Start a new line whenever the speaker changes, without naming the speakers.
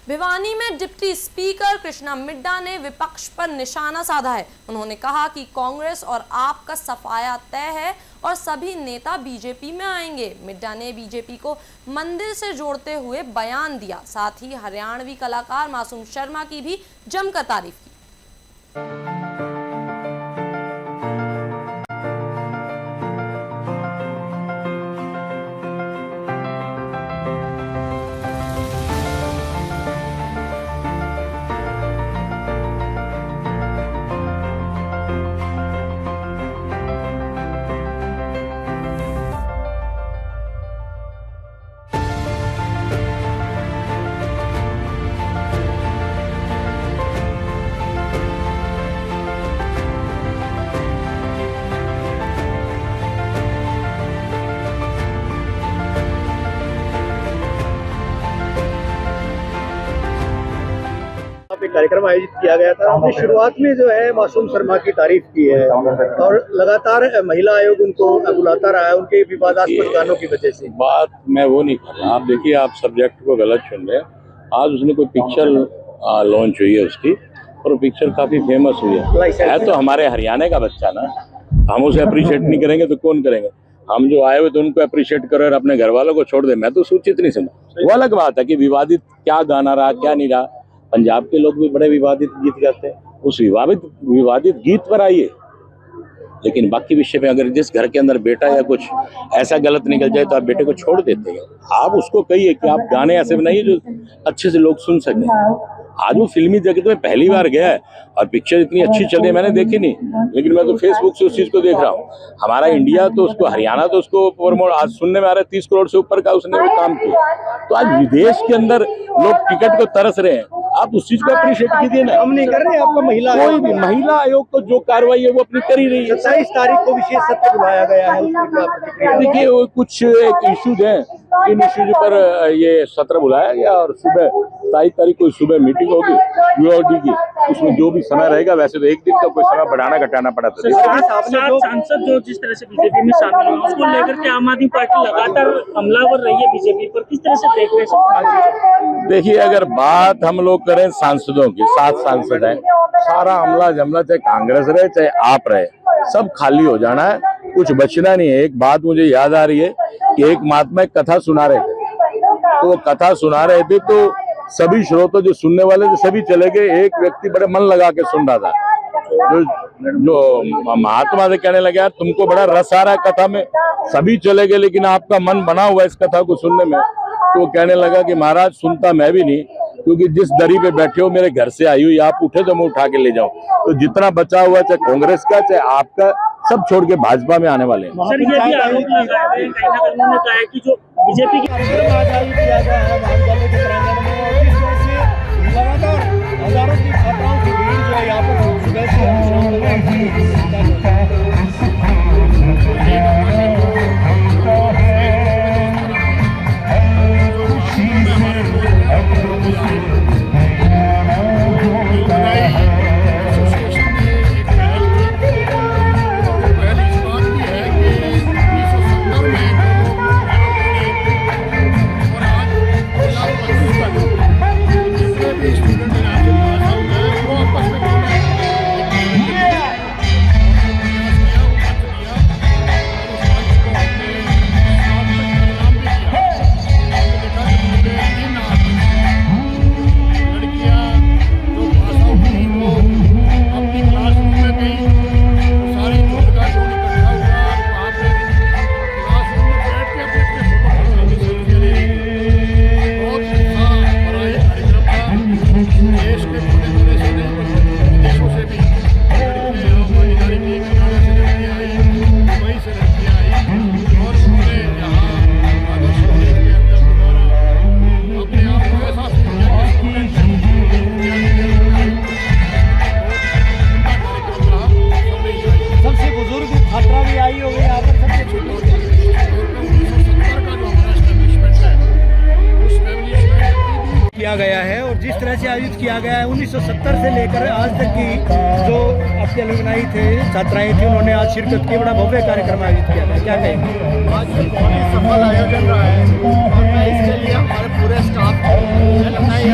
भिवानी में deputy speaker Krishna Midda ने विपक्ष पर निशाना साधा है। उन्होंने कहा कि कांग्रेस और आप का सफाया तय है और सभी नेता बीजेपी में आएंगे। मिड्डा ने बीजेपी को मंदिर से जोड़ते हुए बयान दिया। साथ ही हरियाणवी कलाकार मासूम शर्मा की भी जमकर तारीफ की।
कार्यक्रम आयोजित किया गया था। आपने शुरुआत में जो है मासूम शर्मा की तारीफ की है और लगातार महिला आयोग उनको बुलाता रहा है उनके विवादास्पद गानों की वजह से।
बात मैं वो नहीं कर रहा। आप देखिए, आप सब्जेक्ट को गलत चुन रहे हैं। आज उसने कोई पिक्चर लॉन्च हुई है उसकी, और वो पिक्चर काफी फेमस हुई है। तो हमारे हरियाणा का बच्चा ना, हम उसे अप्रिशिएट नहीं करेंगे तो कौन करेंगे? हम जो आए हुए तो उनको अप्रिशिएट करो और अपने घर वालों को छोड़ दे। मैं तो सूचित नहीं समझा। वो अलग बात है कि विवादित क्या गाना रहा क्या नहीं रहा। पंजाब के लोग भी बड़े विवादित गीत गाते हैं, उस विवादित गीत पर आइए। लेकिन बाकी विषय में अगर जिस घर के अंदर बेटा या कुछ ऐसा गलत निकल जाए तो आप बेटे को छोड़ देते हैं। आप उसको कहिए कि आप गाने ऐसे बनाइए जो अच्छे से लोग सुन सकें। आज वो फिल्मी जगत में पहली बार गया है और पिक्चर इतनी अच्छी चल रही है, मैंने देखी नहीं, लेकिन मैं तो फेसबुक से उस चीज को देख रहा हूँ। हमारा इंडिया तो उसको, हरियाणा तो उसको प्रमोट आज सुनने में आ रहा है। 30 करोड़ से ऊपर का उसने वो काम किया। तो आज विदेश के अंदर लोग टिकट को तरस रहे हैं। आप उस चीज को अप्रिशिएट कीजिए ना।
हम नहीं कर रहे। आपका महिला
कोई भी महिला आयोग को जो कार्रवाई है वो अपनी कर ही रही है।
27 तारीख को विशेष सत्र बुलाया गया है।
देखिए, कुछ एक इश्यूज हैं, इन इश्यूज पर ये सत्र बुलाया गया और सुबह 27 तारीख को सुबह मीटिंग होगी यूओडी की। उसमें जो भी समय रहेगा, वैसे तो एक दिन का कोई समय बढ़ाना घटाना पड़ा था।
सांसद जो जिस तरह से बीजेपी में शामिल हुए उसको लेकर के आम आदमी पार्टी लगातार हमलावर रही है बीजेपी पर, किस तरह से देख रहे हैं?
देखिए, अगर बात हम लोग करें सांसदों की, 7 सांसद हैं, सारा हमला जमला चाहे कांग्रेस रहे चाहे आप रहे, सब खाली हो जाना है, कुछ बचना नहीं है। एक बात मुझे याद आ रही है कि एक महात्मा एक कथा सुना रहे थे, तो वो कथा सुना रहे थे तो सभी श्रोता जो सुनने वाले थे सभी चले गए। एक व्यक्ति बड़े मन लगा के सुन रहा था, जो महात्मा से कहने लगा तुमको बड़ा रस आ रहा है कथा में। सभी चले गए लेकिन आपका मन बना हुआ है इस कथा को सुनने में। तो वो कहने लगा कि महाराज सुनता मैं भी नहीं, क्योंकि जिस दरी पे बैठे हो मेरे घर से आई हुई, आप उठे तो मैं उठा के ले जाऊं। तो जितना बचा हुआ चाहे कांग्रेस का चाहे आपका, सब छोड़ के भाजपा में आने वाले हैं।
सर, ये भी आरोप लगाया है, कहीं ना कहीं उन्होंने कहा है कि जो बीजेपी की
किया गया है महाविद्यालय के प्रांगण में, और जिस तरह से लगातार हजारों की छात्राओं की भीड़ जो है यहाँ पर सुबह से किया गया है और जिस तरह से आयोजित किया गया है 1970 से लेकर आज तक की जो आपके अलुमनाई थे, छात्राएं थी, उन्होंने आज शिरकत की। बड़ा भव्य कार्यक्रम आयोजित किया गया, क्या कहेंगे?
आज बहुत ही सफल आयोजन रहा है और मैं इसके लिए हमारे पूरे स्टाफ अलुमनाई